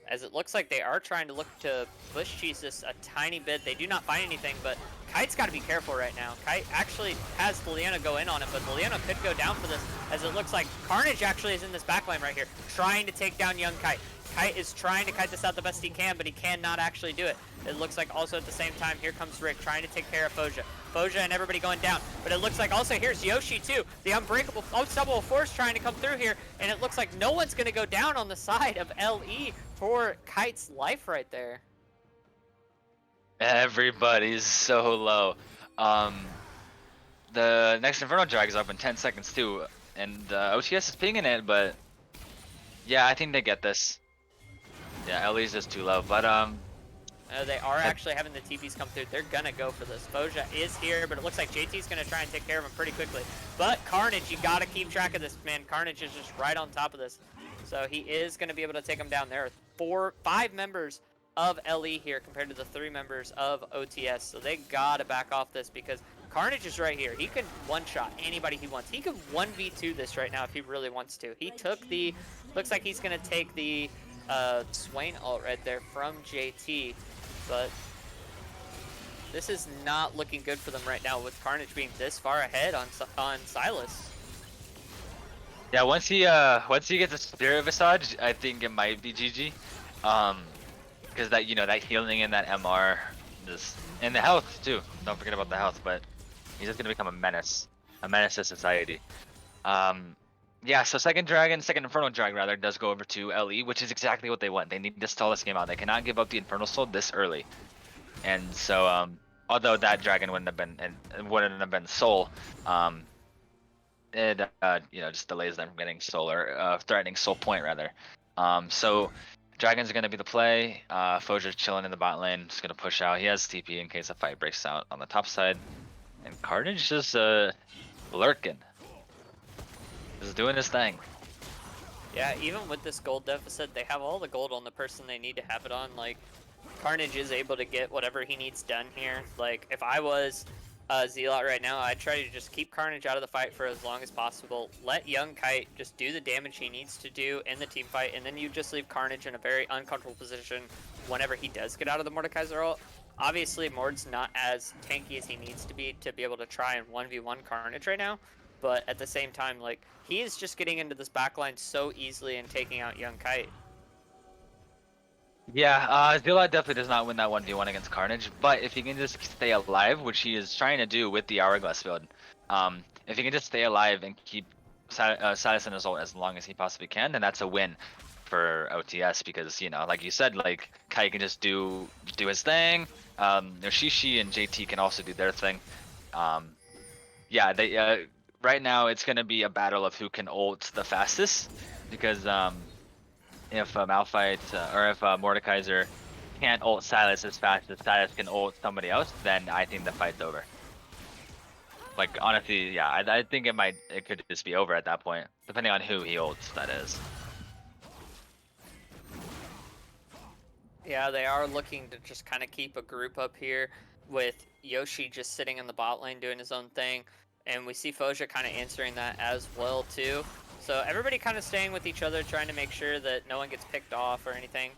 As it looks like they are trying to look to push Jesus a tiny bit. They do not find anything, but Kite's got to be careful right now. Kite actually has the Leona go in on it, but the Leona could go down for this, as it looks like Carnage actually is in this backline right here, trying to take down young Kite. Kite is trying to kite this out the best he can, but he cannot actually do it. It looks like also at the same time, here comes Rick trying to take care of Foja. Foja and everybody going down. But it looks like also here's Yoshi too. The unstoppable force trying to come through here. And it looks like no one's going to go down on the side of LE for Kite's life right there. Everybody's so low. The next Inferno Drag is up in 10 seconds too. And OTS is pinging it, but yeah, I think they get this. Yeah, LE's just too low, but they are actually having the TPs come through. They're gonna go for this. Foja is here, but it looks like JT's gonna try and take care of him pretty quickly. But Carnage, you gotta keep track of this, man. Carnage is just right on top of this. So he is gonna be able to take him down. There are 5 members of LE here compared to the 3 members of OTS. So they gotta back off this because Carnage is right here. He can one-shot anybody he wants. He can 1v2 this right now if he really wants to. He took the, looks like he's gonna take the Swain ult right there from JT, but this is not looking good for them right now with Carnage being this far ahead on Silas. yeah, once he gets a Spirit Visage, I think it might be GG. Because that that healing and that MR, and the health too. Don't forget about the health, but he's just gonna become a menace to society. Yeah, so second Infernal Dragon rather, does go over to LE, which is exactly what they want. They need to stall this game out. They cannot give up the Infernal Soul this early. And so, although that dragon wouldn't have been Soul, it just delays them from getting Soul or threatening Soul Point rather. So Dragons are gonna be the play. Foja's chilling in the bot lane, just gonna push out. He has TP in case a fight breaks out on the top side, and Carnage just lurking. Just doing his thing. Yeah, even with this gold deficit, they have all the gold on the person they need to have it on. Like, Carnage is able to get whatever he needs done here. Like, if I was Zealot right now, I'd try to just keep Carnage out of the fight for as long as possible. Let young Kite just do the damage he needs to do in the team fight, and then you just leave Carnage in a very uncomfortable position whenever he does get out of the Mordekaiser ult. Obviously, Mord's not as tanky as he needs to be able to try and 1v1 Carnage right now. but at the same time, like, he is just getting into this backline so easily and taking out Young Kite. Yeah, Zilla definitely does not win that 1v1 against Carnage, but if he can just stay alive, which he is trying to do with the Hourglass build, if he can just stay alive and keep Silas in his ult as long as he possibly can, then that's a win for OTS because, you know, like you said, like, Kai can just do his thing, Shishi and JT can also do their thing. Yeah, they right now it's gonna be a battle of who can ult the fastest because if Malphite or if Mordekaiser can't ult Silas as fast as Silas can ult somebody else, then I think the fight's over. Like, honestly, yeah, I think it could just be over at that point, depending on who he ults, that is. Yeah, they are looking to just kind of keep a group up here with Yoshi just sitting in the bot lane doing his own thing. And we see Foja kind of answering that as well too. So everybody kind of staying with each other, trying to make sure that no one gets picked off or anything.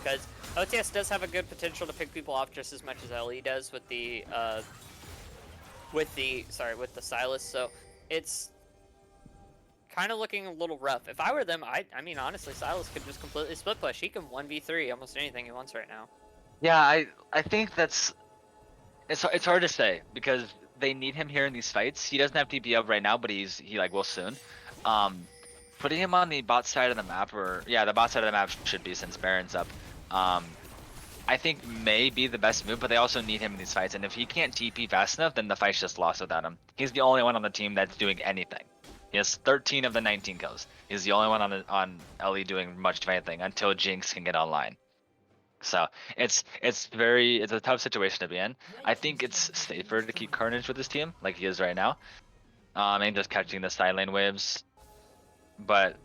Because OTS does have a good potential to pick people off just as much as LE does with the Silas. So it's kind of looking a little rough. If I were them, I mean, honestly, Silas could just completely split push. He can 1v3 almost anything he wants right now. Yeah, I think it's hard to say because they need him here in these fights. He doesn't have TP up right now, but he like will soon. Putting him on the bot side of the map, the bot side of the map should be since Baron's up. I think may be the best move, but they also need him in these fights. And if he can't TP fast enough, then the fight's just lost without him. He's the only one on the team that's doing anything. He has 13 of the 19 kills. He's the only one on LE doing much of anything until Jinx can get online. So it's a tough situation to be in. I think it's safer to keep Carnage with his team like he is right now, and just catching the side lane waves. But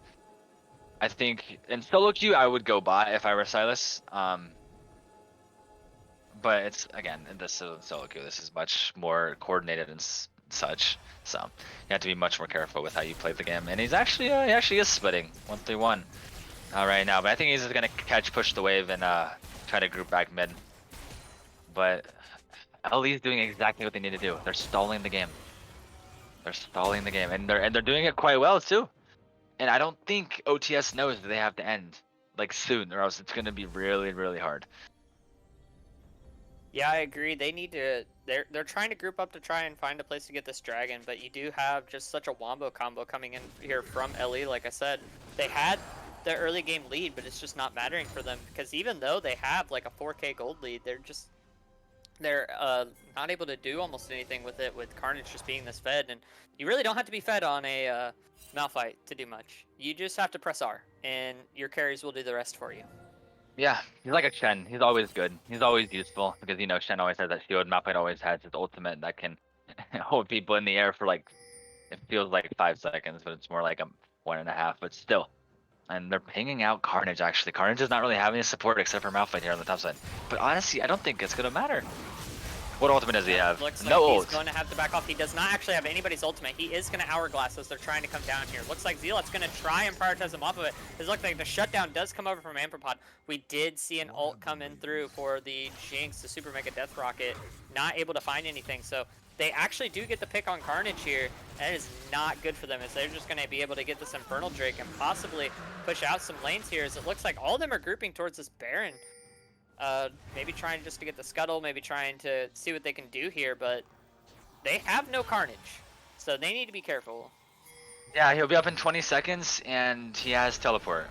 I think in solo queue I would go bot if I were Silas. But it's again in this solo queue, this is much more coordinated and such. So you have to be much more careful with how you play the game. And he actually is splitting 1-3-1 right now. But I think he's just gonna push the wave and try to group back mid. But LE is doing exactly what they need to do. They're stalling the game. And they're doing it quite well too. And I don't think OTS knows that they have to end like soon, or else it's gonna be really, really hard. Yeah, I agree. They need to. They're trying to group up to try and find a place to get this dragon, but you do have just such a wombo combo coming in here from LE. Like I said, they had the early game lead, but it's just not mattering for them because even though they have like a 4K gold lead, they're not able to do almost anything with it, with Carnage just being this fed. And you really don't have to be fed on a Malphite to do much. You just have to press R, and your carries will do the rest for you. Yeah, he's like a Shen. He's always good. He's always useful because, you know, Shen always has that shield. Malphite always has his ultimate that can hold people in the air for like, it feels like 5 seconds, but it's more like a 1.5, but still. And they're pinging out Carnage, actually. Carnage is not really having any support except for Malphite here on the top side. But honestly, I don't think it's going to matter. What ultimate does he have? Looks like No he's ult. going to have to back off. He does not actually have anybody's ultimate. He is going to Hourglass as they're trying to come down here. Looks like Zealot's going to try and prioritize him off of it. It looks like the shutdown does come over from Amperpod. We did see an ult come in through for the Jinx, the Super Mega Death Rocket. Not able to find anything. So they actually do get the pick on Carnage here. That is not good for them, as they're just going to be able to get this Infernal Drake and possibly push out some lanes here, as it looks like all of them are grouping towards this Baron. Maybe trying just to get the scuttle, maybe trying to see what they can do here, but they have no Carnage, so they need to be careful. Yeah, he'll be up in 20 seconds, and he has teleport.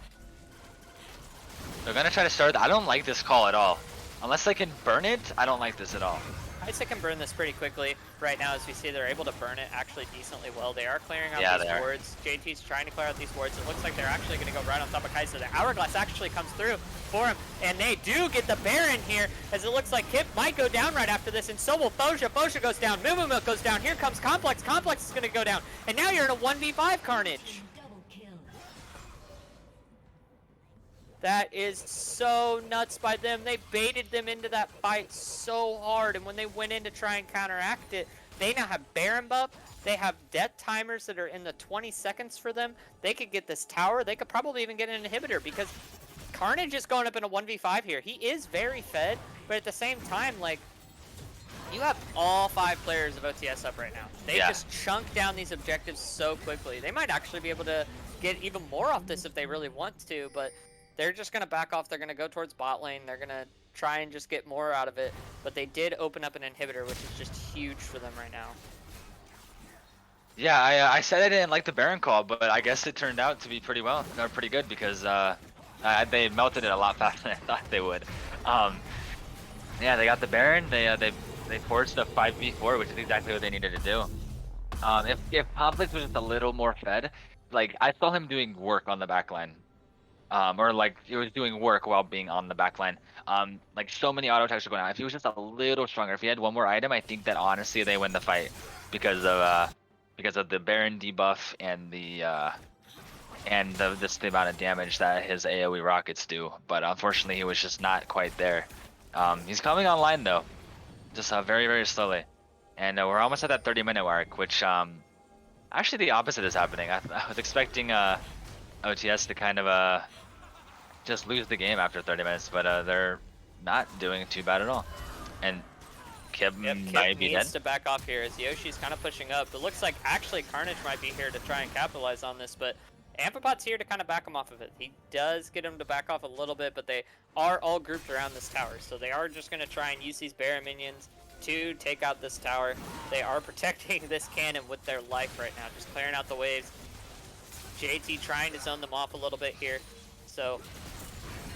They're gonna try to start. I don't like this call at all. Unless they can burn it, I don't like this at all. I'd say can burn this pretty quickly. Right now, as we see, they're able to burn it actually decently well. They are clearing out these wards. JT's trying to clear out these wards. It looks like they're actually going to go right on top of Kaiser. The Hourglass actually comes through for him, and they do get the Baron here, as it looks like Kip might go down right after this, and so will Foja. Foja goes down. Moo Milk goes down. Here comes Complex. Complex is going to go down, and now you're in a 1v5 Carnage. That is so nuts by them. They baited them into that fight so hard, and when they went in to try and counteract it, they now have Baron buff. They have death timers that are in the 20 seconds for them. They could get this tower. They could probably even get an inhibitor, because Carnage is going up in a 1v5 here. He is very fed, but at the same time, like, you have all 5 players of OTS up right now. They Yeah. just chunk down these objectives so quickly. They might actually be able to get even more off this if they really want to, but they're just going to back off. They're going to go towards bot lane. They're going to try and just get more out of it. But they did open up an inhibitor, which is just huge for them right now. Yeah, I said I didn't like the Baron call, but I guess it turned out to be pretty well, or pretty good, because they melted it a lot faster than I thought they would. Yeah, they got the Baron. They forced a 5v4, which is exactly what they needed to do. If Conflict was just a little more fed, like I saw him doing work on the backline, or like he was doing work while being on the backline. Like so many auto attacks were going on. If he was just a little stronger, if he had one more item, I think that honestly they win the fight because of the Baron debuff and just the amount of damage that his AoE rockets do. But unfortunately, he was just not quite there. He's coming online though, just very, very slowly. And we're almost at that 30-minute mark, which actually the opposite is happening. I was expecting OTS to kind of just lose the game after 30 minutes, but they're not doing too bad at all. And Kib might be dead. Needs to back off here as Yoshi's kind of pushing up. It looks like actually Carnage might be here to try and capitalize on this, but Amphipo's here to kind of back him off of it. He does get him to back off a little bit, but they are all grouped around this tower, so they are just going to try and use these Baron minions to take out this tower. They are protecting this cannon with their life right now, just clearing out the waves. JT trying to zone them off a little bit here. So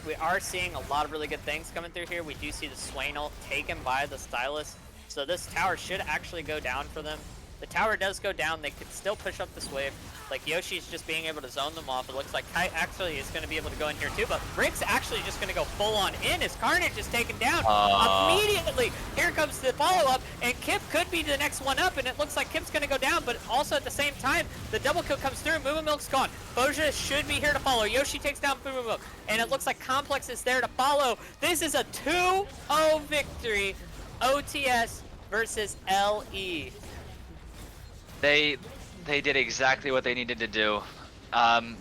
we are seeing a lot of really good things coming through here. We do see the Swain ult taken by the Stylus. So this tower should actually go down for them. The tower does go down. They could still push up this wave. Like Yoshi's just being able to zone them off. It looks like Kite actually is going to be able to go in here too, but Rick's actually just going to go full on in as Carnage is taken down. Immediately, here comes the follow-up, and Kip could be the next one up, and it looks like Kip's going to go down, but also at the same time, the double kill comes through, Moo Milk's gone. Boja should be here to follow. Yoshi takes down Moo Milk, and it looks like Complex is there to follow. This is a 2-0 victory, OTS versus LE. They did exactly what they needed to do.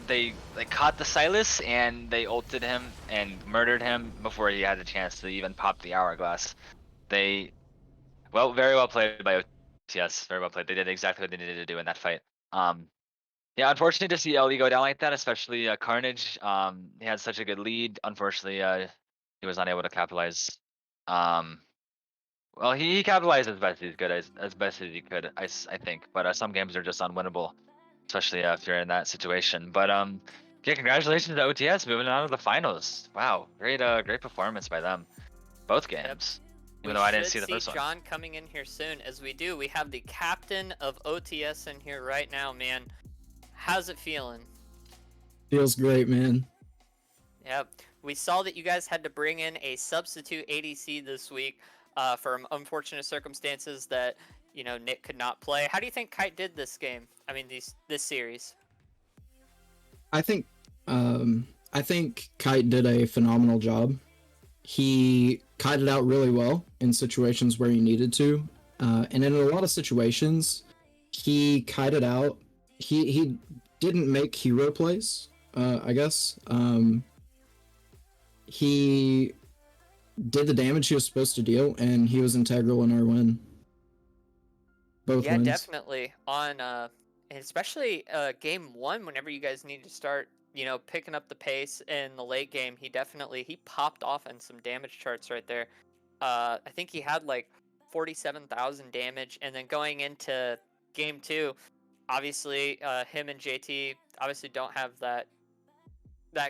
They caught the Silas and they ulted him and murdered him before he had a chance to even pop the hourglass. Very well played by OTS. Very well played. They did exactly what they needed to do in that fight. Yeah, unfortunately to see LE go down like that, especially Carnage. He had such a good lead. Unfortunately, he was unable to capitalize. Well, he capitalized as best as he could, I think. But some games are just unwinnable, especially if you're in that situation. But yeah, congratulations to OTS moving on to the finals. Wow, great performance by them, both games. Even though I didn't see the first one. John coming in here soon. As we do, we have the captain of OTS in here right now, man. How's it feeling? Feels great, man. Yep. We saw that you guys had to bring in a substitute ADC this week. For unfortunate circumstances that, you know, Nick could not play. How do you think Kite did this game? I mean, this series. I think Kite did a phenomenal job. He kited out really well in situations where he needed to, and in a lot of situations, he kited out. He didn't make hero plays. I guess he did the damage he was supposed to deal, and he was integral in our win. Both wins. Yeah, definitely. On especially game 1, whenever you guys need to start, you know, picking up the pace in the late game, he popped off in some damage charts right there. I think he had like 47,000 damage, and then going into game 2, obviously him and JT obviously don't have that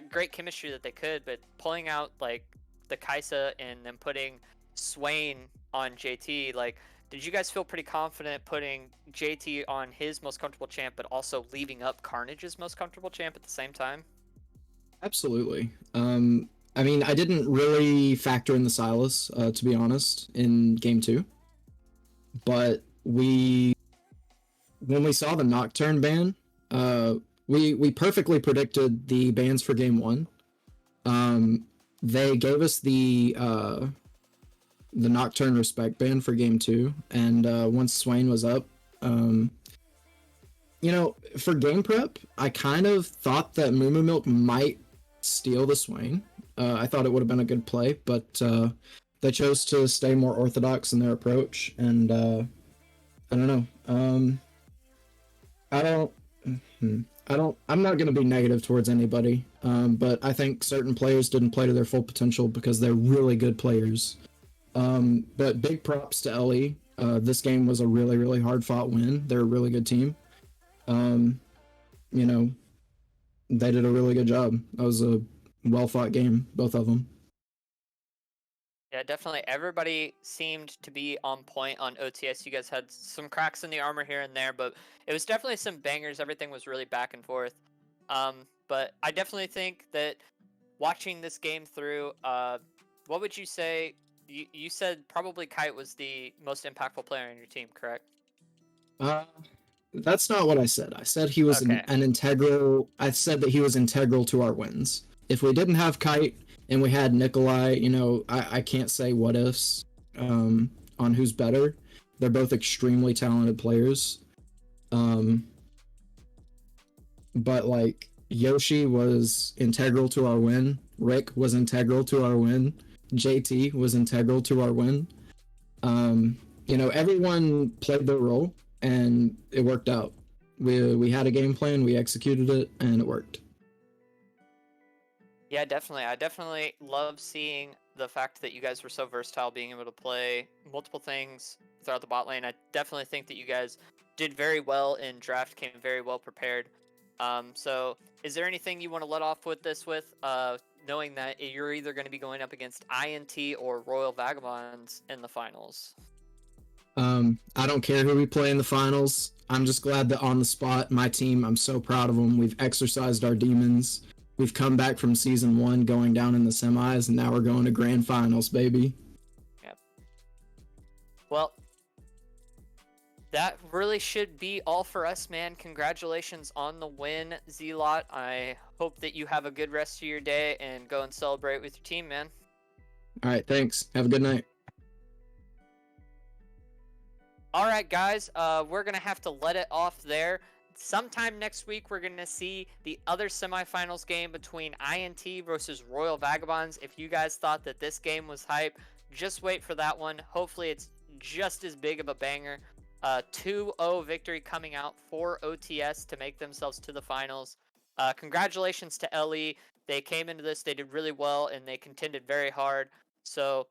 great chemistry that they could, but pulling out like the Kaisa and then putting Swain on JT, like, did you guys feel pretty confident putting JT on his most comfortable champ, but also leaving up Carnage's most comfortable champ at the same time? Absolutely. I mean, I didn't really factor in the Silas, to be honest, in game 2. But when we saw the Nocturne ban, we perfectly predicted the bans for game 1. They gave us the Nocturne respect ban for game 2, and once Swain was up, you know, for game prep, I kind of thought that Moo Milk might steal the Swain. I thought it would have been a good play, but They chose to stay more orthodox in their approach, and I don't know. I don't. I'm not going to be negative towards anybody, but I think certain players didn't play to their full potential because they're really good players. But big props to LE. This game was a really, really hard fought win. They're a really good team. You know, they did a really good job. That was a well fought game, both of them. Yeah, definitely. Everybody seemed to be on point on OTS. You guys had some cracks in the armor here and there, but it was definitely some bangers. Everything was really back and forth. But I definitely think that watching this game through, what would you say? You said probably Kite was the most impactful player on your team, correct? Uh, that's not what I said. I said he was Okay. an integral. I said that he was integral to our wins. If we didn't have Kite and we had Nikolai, I can't say what ifs on who's better. They're both extremely talented players. But like Yoshi was integral to our win. Rick was integral to our win. JT was integral to our win. Everyone played their role and it worked out. We had a game plan, we executed it, and it worked. Yeah, definitely. I definitely love seeing the fact that you guys were so versatile, being able to play multiple things throughout the bot lane. I definitely think that you guys did very well in draft, came very well prepared. So is there anything you want to let off with this with, knowing that you're either going to be going up against INT or Royal Vagabonds in the finals? I don't care who we play in the finals. I'm just glad that on the spot, my team, I'm so proud of them. We've exercised our demons. We've come back from season 1 going down in the semis, and now we're going to grand finals, baby. Yep. Well, that really should be all for us, man. Congratulations on the win, Z-Lot. I hope that you have a good rest of your day and go and celebrate with your team, man. All right, thanks. Have a good night. All right, guys, we're going to have to let it off there. Sometime next week, we're going to see the other semifinals game between INT versus Royal Vagabonds. If you guys thought that this game was hype, just wait for that one. Hopefully, it's just as big of a banger. 2-0 victory coming out for OTS to make themselves to the finals. Congratulations to LE. They came into this, they did really well, and they contended very hard. So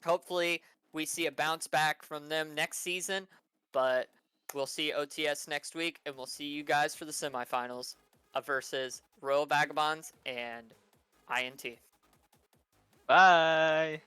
hopefully we see a bounce back from them next season, but we'll see OTS next week, and we'll see you guys for the semifinals versus Royal Vagabonds and INT. Bye.